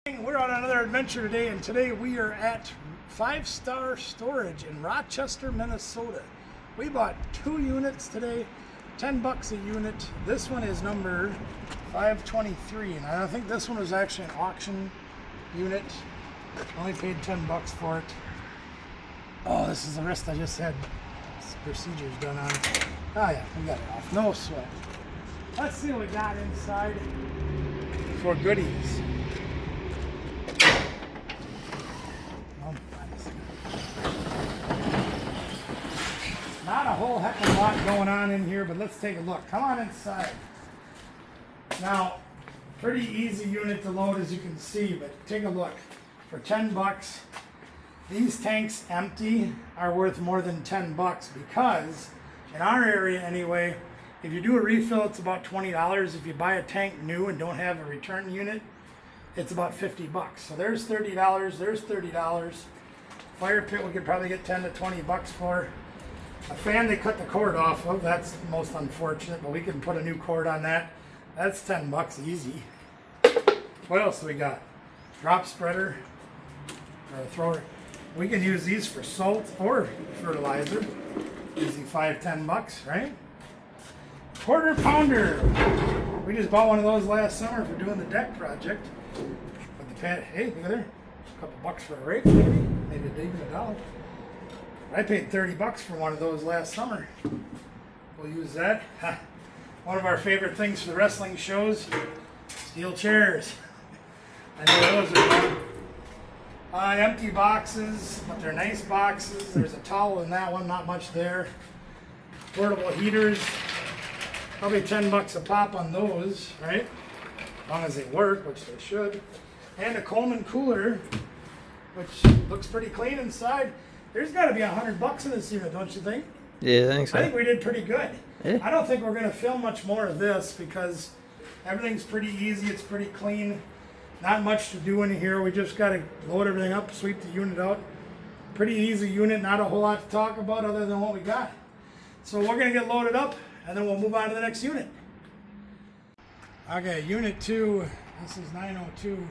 We're on another adventure today, and today we are at 5-Star Storage in Rochester, Minnesota. We bought 2 units today, $10 a unit. This one is number 523, and I think this one was actually an auction unit. Only paid $10 for it. Oh, this is the wrist I just had procedures done on. Oh yeah, we got it off. No sweat. Let's see what we got inside for goodies. Not a whole heck of a lot going on in here, but let's take a look. Come on inside. Now, pretty easy unit to load as you can see, but take a look. For $10, these tanks empty are worth more than $10 because in our area anyway, if you do a refill, it's about $20. If you buy a tank new and don't have a return unit, it's about $50. So there's $30, there's $30. Fire pit we could probably get 10 to 20 bucks for. A fan they cut the cord off of, that's most unfortunate, but we can put a new cord on that. That's 10 bucks easy. What else do we got? Drop spreader, or a thrower. We can use these for salt or fertilizer. Easy 5-10 bucks, right? Quarter pounder. We just bought one of those last summer for doing the deck project. But the pan, hey, look at there. A couple bucks for a rake, maybe even $1. I paid $30 for one of those last summer. We'll use that. One of our favorite things for the wrestling shows, steel chairs. I know those are fun. Empty boxes, but they're nice boxes. There's a towel in that one, not much there. Portable heaters, probably $10 a pop on those, right? As long as they work, which they should. And a Coleman cooler, which looks pretty clean inside. There's got to be $100 in this unit, don't you think? Yeah, I think so. I think we did pretty good. Yeah. I don't think we're going to film much more of this because everything's pretty easy. It's pretty clean. Not much to do in here. We just got to load everything up, sweep the unit out. Pretty easy unit. Not a whole lot to talk about other than what we got. So we're going to get loaded up, and then we'll move on to the next unit. Okay, unit 2. This is 902.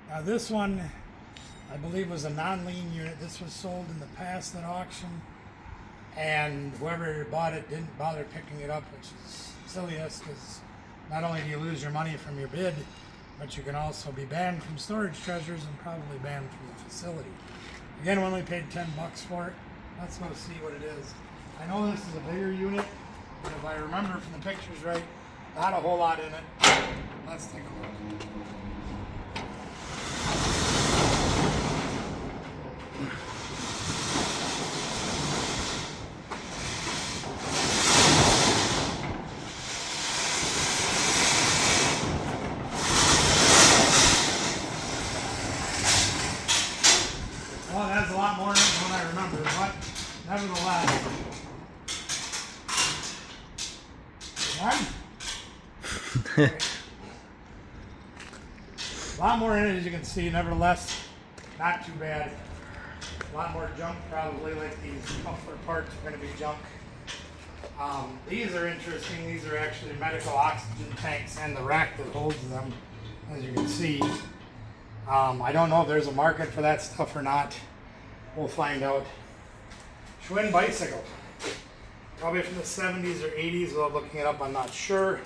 Now this one, I believe, was a non-lean unit. This was sold in the past at auction, and whoever bought it didn't bother picking it up, which is silliness because not only do you lose your money from your bid, but you can also be banned from storage treasures and probably banned from the facility. Again, we only paid $10 for it. Let's go see what it is. I know this is a bigger unit, but if I remember from the pictures right, not a whole lot in it. Let's take a look. Well, that's a lot more than what I remember, but nevertheless. A lot more in it, as you can see. Nevertheless, not too bad. A lot more junk, probably, like these muffler parts are going to be junk. These are interesting. These are actually medical oxygen tanks and the rack that holds them, as you can see. I don't know if there's a market for that stuff or not. We'll find out. Schwinn bicycle. Probably from the 70s or 80s. Without looking it up, I'm not sure.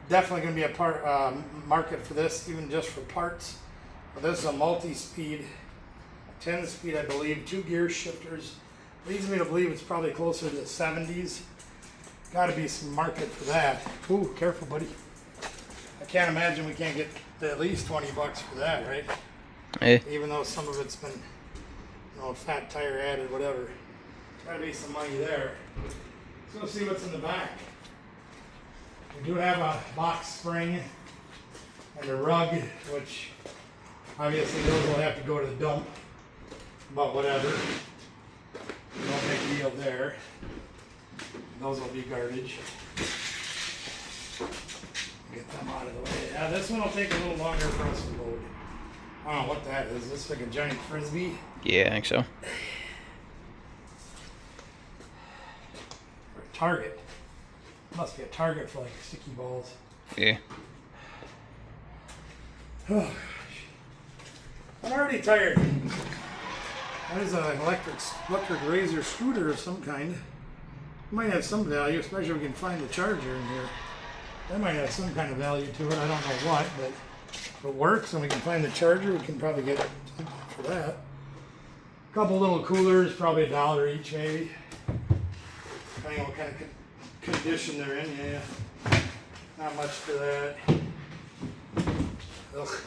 Definitely going to be a market for this, even just for parts. But this is a multi-speed, 10-speed, I believe, 2 gear shifters. Leads me to believe it's probably closer to the 70s. Got to be some market for that. Ooh, careful, buddy. I can't imagine we can't get at least $20 for that, right? Hey. Even though some of it's been, fat tire added, whatever. Got to be some money there. Let's go see what's in the back. We do have a box spring and a rug, which obviously those will have to go to the dump, but whatever. No big deal there. Those will be garbage. Get them out of the way. Yeah, this one will take a little longer for us to load. I don't know what that is. This like a giant frisbee? Yeah, I think so. Or a target. Must be a target for like sticky balls. Yeah. Oh, I'm already tired. That is an electric razor scooter of some kind. Might have some value, especially if we can find the charger in here. That might have some kind of value to it. I don't know what, but if it works and we can find the charger, we can probably get something for that. A couple little coolers, probably $1 each, maybe. Depending on what kind of condition they're in. Yeah, not much for that. Ugh,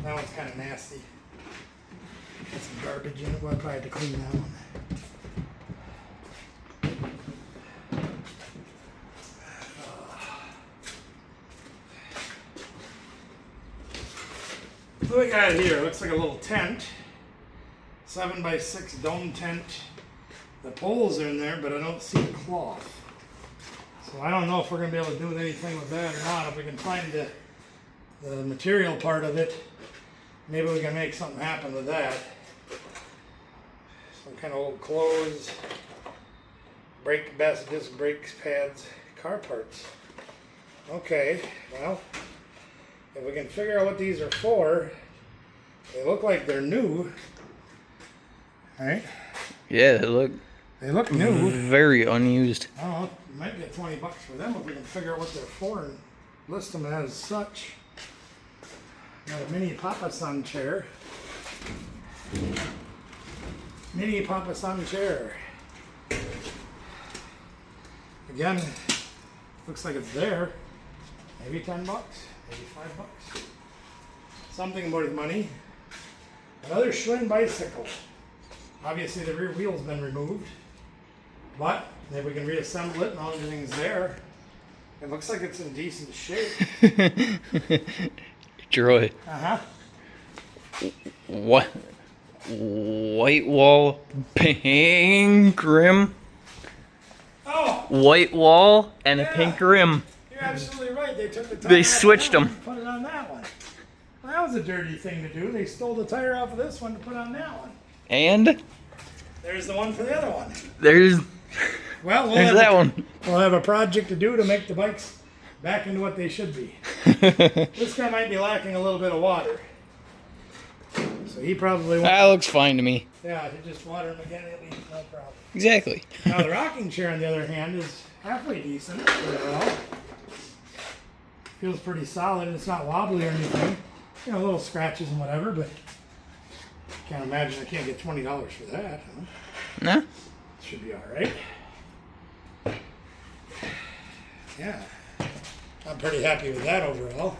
that one's kind of nasty. Got some garbage in it. We'll probably have to clean that one. What do we got here? It looks like a little tent. 7x6 dome tent. The poles are in there, but I don't see the cloth. So I don't know if we're going to be able to do anything with that or not. If we can find the material part of it, maybe we can make something happen with that. Some kind of old clothes, disc brakes, pads, car parts. Okay, well, if we can figure out what these are for, they look like they're new. Right? Yeah, They look new. very unused. I don't know, we might get $20 for them if we can figure out what they're for and list them as such. Got a mini Papa-san chair. Mini Papa-san chair. Again, looks like it's there. Maybe $10, maybe $5. Something worth money. Another Schwinn bicycle. Obviously the rear wheel's been removed, but if we can reassemble it and all everything's there, it looks like it's in decent shape. Troy. Uh-huh. What? White wall, pink rim. Oh! White wall and a Yeah. pink rim. You're absolutely right. They took the tire They off switched that one them. and put it on that one. Well, that was a dirty thing to do. They stole the tire off of this one to put on that one. And There's the one for the other one. there's Well, there's that one. We'll have a project to do to make the bikes back into what they should be. This guy might be lacking a little bit of water. So he probably won't. That looks fine to me. Yeah, if you just water him again, it'll be no problem. Exactly. Now the rocking chair, on the other hand, is halfway decent. Well, feels pretty solid. It's not wobbly or anything. You know, little scratches and whatever, but can't imagine I can't get $20 for that. Huh? No? Should be all right. Yeah, I'm pretty happy with that overall.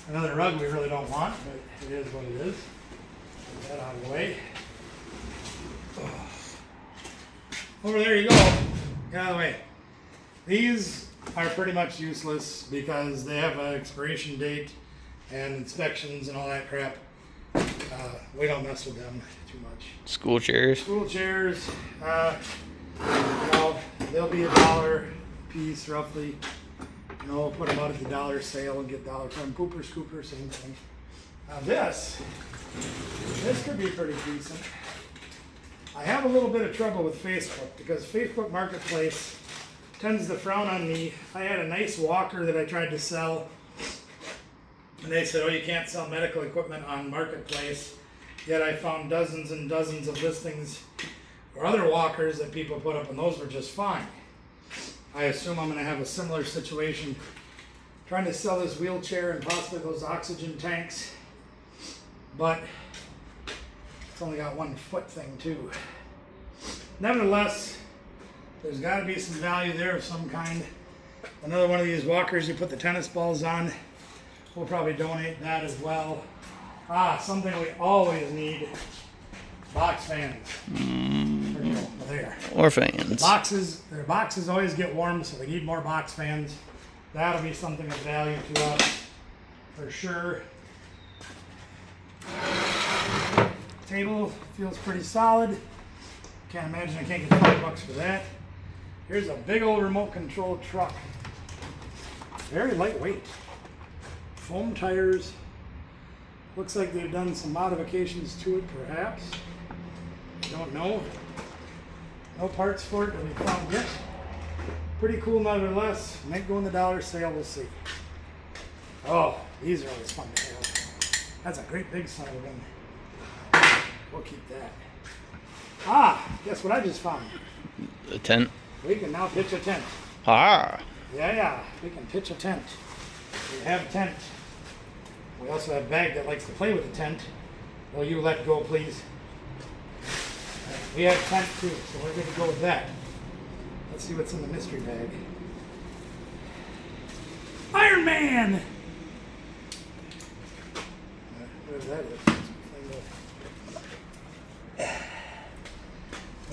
Another rug we really don't want, but it is what it is. Get that out of the way. Over there you go. Get out of the way. These are pretty much useless because they have an expiration date and inspections and all that crap. We don't mess with them too much. School chairs. School chairs, you know, they'll be $1 a piece roughly. You know, we'll put them out at the dollar sale and get $1 from Pooper Scooper, same thing. Now this could be pretty decent. I have a little bit of trouble with Facebook because Facebook Marketplace tends to frown on me. I had a nice walker that I tried to sell, and they said, oh, you can't sell medical equipment on Marketplace. Yet I found dozens and dozens of listings or other walkers that people put up, and those were just fine. I assume I'm going to have a similar situation trying to sell this wheelchair and possibly those oxygen tanks, but it's only got 1 foot thing too. Nevertheless, there's got to be some value there of some kind. Another one of these walkers you put the tennis balls on. We'll probably donate that as well. Something we always need. Box fans. There. Or fans. Their boxes always get warm, so we need more box fans. That'll be something of value to us, for sure. Table feels pretty solid. Can't imagine I can't get $5 for that. Here's a big old remote control truck. Very lightweight. Foam tires. Looks like they've done some modifications to it, perhaps. Don't know. No parts for it that we found yet. Pretty cool nevertheless. Might go in the dollar sale, we'll see. Oh, these are always fun to have. That's a great big son of a gun. We'll keep that. Ah, guess what I just found? The tent. We can now pitch a tent. Ah. Yeah, we can pitch a tent. We have a tent. We also have a bag that likes to play with the tent. Will you let go, please? We have a tent too, so we're going to go with that. Let's see what's in the mystery bag. Iron Man! Whatever that is.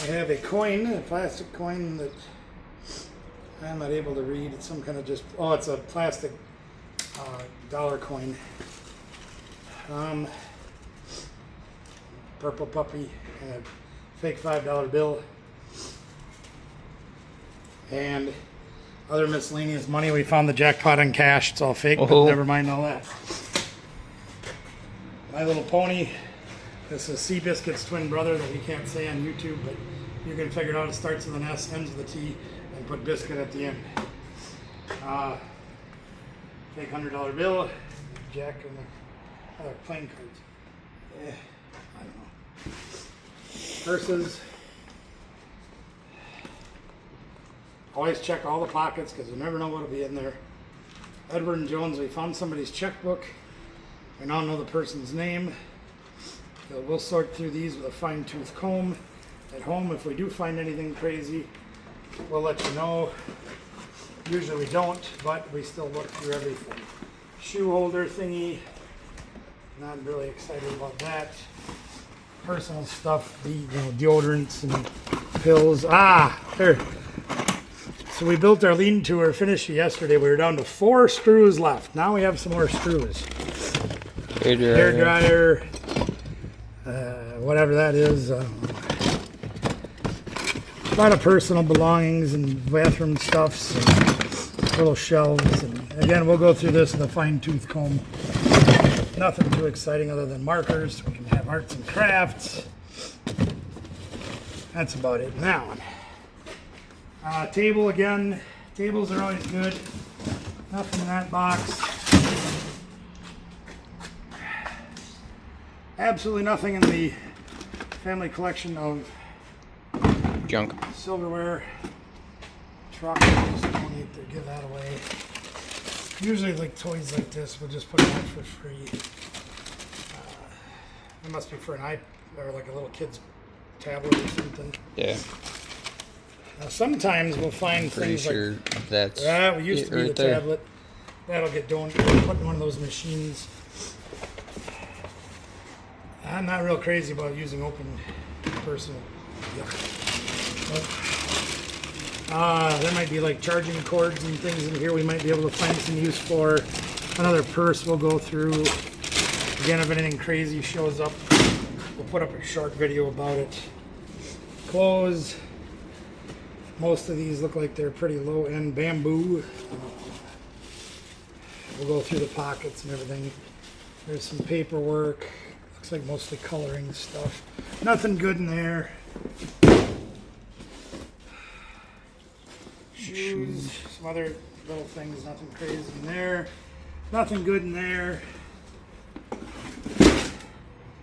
I have a coin, a plastic coin that I'm not able to read. It's some kind of it's a plastic dollar coin. Purple puppy and a fake $5 bill. And other miscellaneous money. We found the jackpot on cash. It's all fake, but never mind all that. My Little Pony. This is Seabiscuit's twin brother that we can't say on YouTube, but you can figure it out. It starts with an S, ends with a T, and put biscuit at the end. Fake $100 bill, Jack, and the playing cards. I don't know. Purses. Always check all the pockets because you never know what'll be in there. Edward and Jones, we found somebody's checkbook. We now know the person's name. So we'll sort through these with a fine-tooth comb. At home, if we do find anything crazy, we'll let you know. Usually we don't, but we still look through everything. Shoe holder thingy. Not really excited about that. Personal stuff, deodorants and pills. There. So we built our lean-to, or finished it yesterday. We were down to 4 screws left. Now we have some more screws. Hair dryer, whatever that is. A lot of personal belongings and bathroom stuffs and little shelves. And again, we'll go through this with a fine-tooth comb. Nothing too exciting other than markers. We can have arts and crafts. That's about it now. Table again. Tables are always good. Nothing in that box. Absolutely nothing in the family collection of Junk. silverware. Truck, just donate to give that away. Usually, like toys like this, we'll just put them out for free. It must be for an iPad or like a little kid's tablet or something. Yeah. Now, sometimes we'll find Pretty things sure like that's we used to be right the there. tablet. That'll get put in one of those machines. I'm not real crazy about using open personal. There might be like charging cords and things in here we might be able to find some use for. Another purse we'll go through. Again, if anything crazy shows up, we'll put up a short video about it. Clothes. Most of these look like they're pretty low end bamboo. We'll go through the pockets and everything. There's some paperwork. Looks like mostly coloring stuff. Nothing good in there. Shoes, some other little things, nothing crazy in there. Nothing good in there.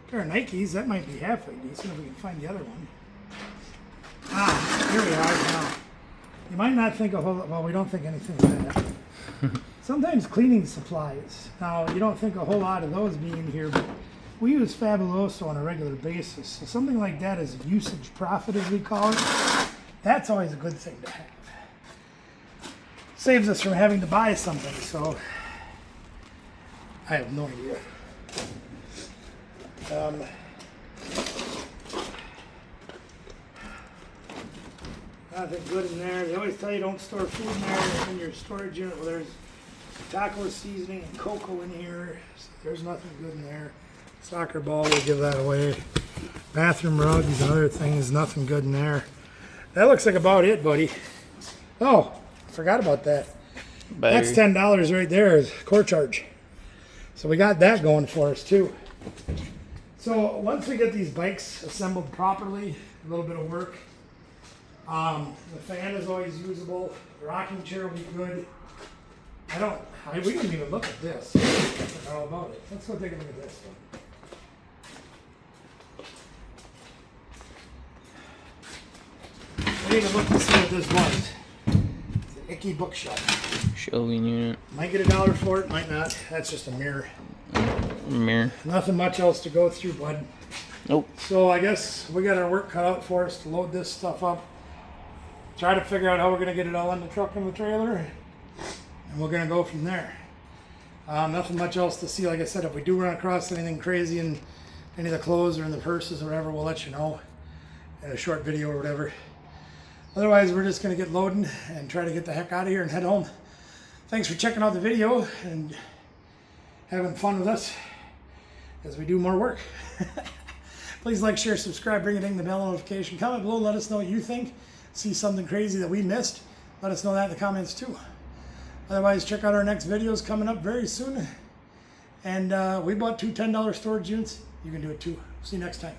Pair of Nikes, that might be halfway decent if we can find the other one. Here we are now. You might not think a whole lot, well, we don't think anything of that. Sometimes cleaning supplies. Now, you don't think a whole lot of those being here, but we use Fabuloso on a regular basis. So something like that is a usage profit, as we call it. That's always a good thing to have. Saves us from having to buy something, so I have no idea. Nothing good in there. They always tell you don't store food in there in your storage unit. Well, there's taco seasoning and cocoa in here. So there's nothing good in there. Soccer ball, we'll give that away. Bathroom rugs and other things, nothing good in there. That looks like about it, buddy. Oh, forgot about that. Battery. That's $10 right there, is core charge. So we got that going for us too. So once we get these bikes assembled properly, a little bit of work. The fan is always usable. The rocking chair will be good. We didn't even look at this. I forgot all about it. Let's go take a look at this one. take a look to see what this was. It's an Icky bookshelf. Shelving unit. Might get $1 for it, might not. That's just a mirror. Mirror. Nothing much else to go through, bud. Nope. So I guess we got our work cut out for us to load this stuff up. Try to figure out how we're going to get it all in the truck and the trailer. And we're going to go from there. Nothing much else to see. Like I said, if we do run across anything crazy in any of the clothes or in the purses or whatever, we'll let you know in a short video or whatever. Otherwise, we're just going to get loading and try to get the heck out of here and head home. Thanks for checking out the video and having fun with us as we do more work. Please like, share, subscribe, ring a ding the bell notification. Comment below, let us know what you think. See something crazy that we missed, let us know that in the comments too. Otherwise, check out our next videos coming up very soon. And we bought 2 $10 storage units. You can do it too. See you next time.